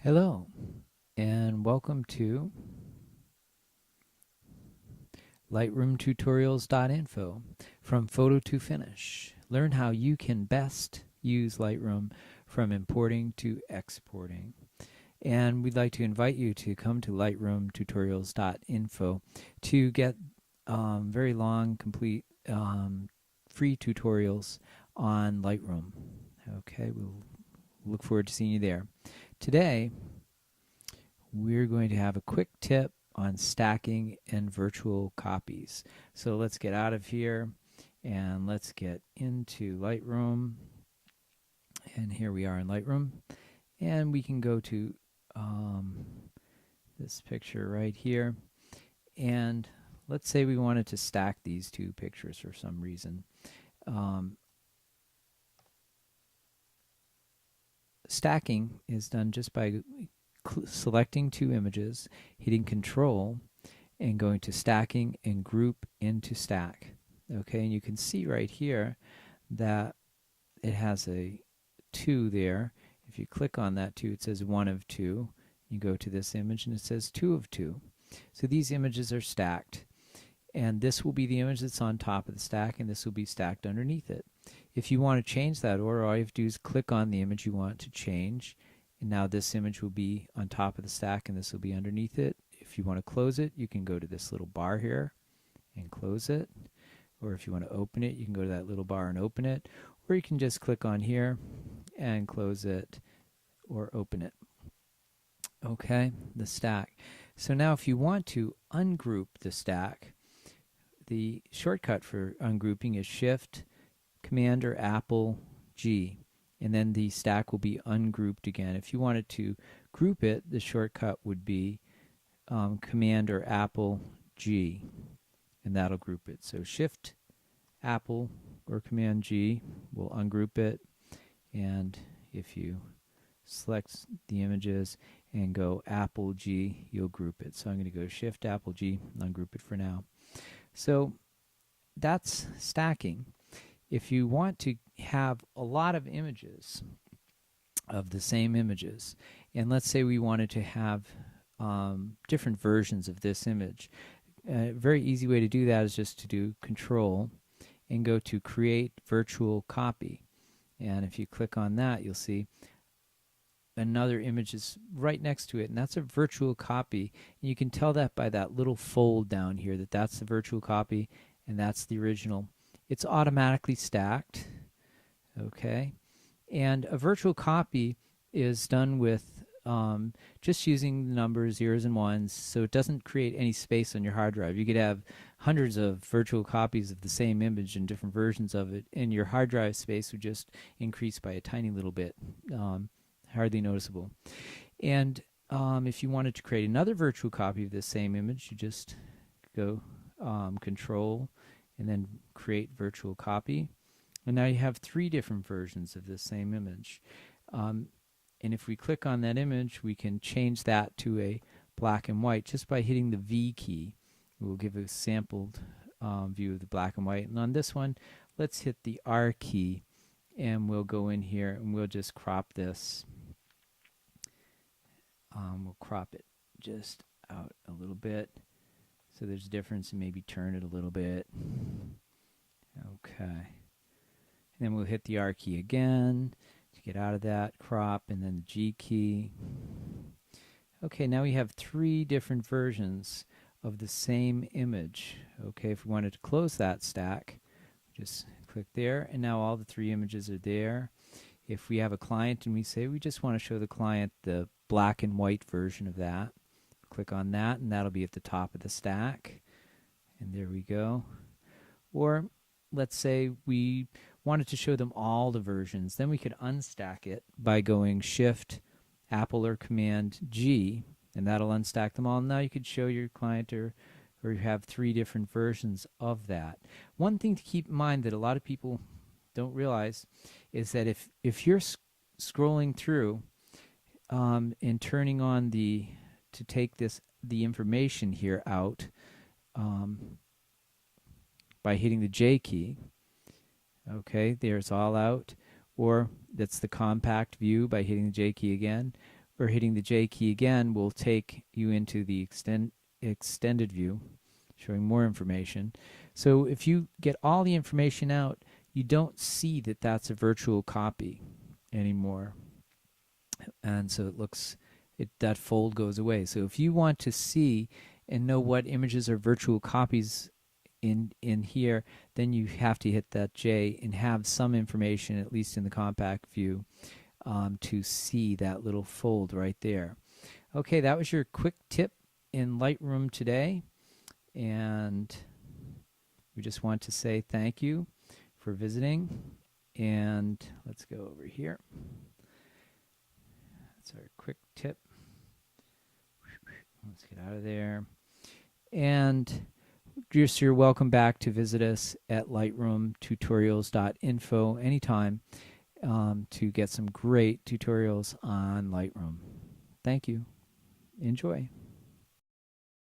Hello, and welcome to lightroomtutorials.info. From photo to finish. Learn how you can best use Lightroom from importing to exporting. And we'd like to invite you to come to lightroomtutorials.info to get very long, complete, free tutorials on Lightroom. Okay, we'll look forward to seeing you there. Today, we're going to have a quick tip on stacking and virtual copies. So let's get out of here and let's get into Lightroom. And here we are in Lightroom. And we can go to this picture right here. And let's say we wanted to stack these two pictures for some reason. Stacking is done just by selecting two images, hitting Control, and going to Stacking and Group into Stack. Okay, and you can see right here that it has a 2 there. If you click on that 2, it says 1 of 2. You go to this image and it says 2 of 2. So these images are stacked. And this will be the image that's on top of the stack, and this will be stacked underneath it. If you want to change that order, all you have to do is click on the image you want to change, and now this image will be on top of the stack and this will be underneath it. If you want to close it, you can go to this little bar here and close it. Or if you want to open it, you can go to that little bar and open it. Or you can just click on here and close it or open it. Okay, the stack. So now if you want to ungroup the stack, the shortcut for ungrouping is Shift, Command, or Apple G. And then the stack will be ungrouped again. If you wanted to group it, the shortcut would be Command or Apple G, and that'll group it. So Shift, Apple, or Command G will ungroup it, and if you select the images and go Apple G, you'll group it. So I'm going to go Shift, Apple G, and ungroup it for now. So that's stacking. If you want to have a lot of images of the same images, and let's say we wanted to have different versions of this image, a very easy way to do that is just to do Control and go to Create Virtual Copy. And if you click on that, you'll see another image is right next to it, and that's a virtual copy. And you can tell that by that little fold down here, that that's the virtual copy and that's the original. It's automatically stacked, okay? And a virtual copy is done with just using the numbers, zeros and ones, so it doesn't create any space on your hard drive. You could have hundreds of virtual copies of the same image and different versions of it, and your hard drive space would just increase by a tiny little bit, hardly noticeable. And if you wanted to create another virtual copy of this same image, you just go Control and then Create Virtual Copy. And now you have 3 different versions of this same image. And if we click on that image, we can change that to a black and white just by hitting the V key. We'll give a sampled view of the black and white. And on this one, let's hit the R key, and we'll go in here and we'll just crop this. We'll crop it just out a little bit so there's a difference, and maybe turn it a little bit. Okay. And then we'll hit the R key again to get out of that crop, and then the G key. Okay, now we have 3 different versions of the same image. Okay, if we wanted to close that stack, just click there, and now all the 3 images are there. If we have a client and we say we just want to show the client the black and white version of that, click on that, and that'll be at the top of the stack. And there we go. Or let's say we wanted to show them all the versions, then we could unstack it by going Shift, Apple, or Command G, and that'll unstack them all. Now you could show your client or you have 3 different versions of that. One thing to keep in mind that a lot of people don't realize is that if you're scrolling through and turning on to take the information here out by hitting the J key, okay, there's all out, or that's the compact view by hitting the J key again, or hitting the J key again will take you into the extended view, showing more information. So if you get all the information out, you don't see that that's a virtual copy anymore. And so it looks, that fold goes away. So if you want to see and know what images are virtual copies in here, then you have to hit that J and have some information, at least in the compact view, to see that little fold right there. Okay, that was your quick tip in Lightroom today, and we just want to say thank you for visiting. And let's go over here. That's our quick tip. Let's get out of there. And just, you're welcome back to visit us at lightroomtutorials.info anytime to get some great tutorials on Lightroom. Thank you. Enjoy.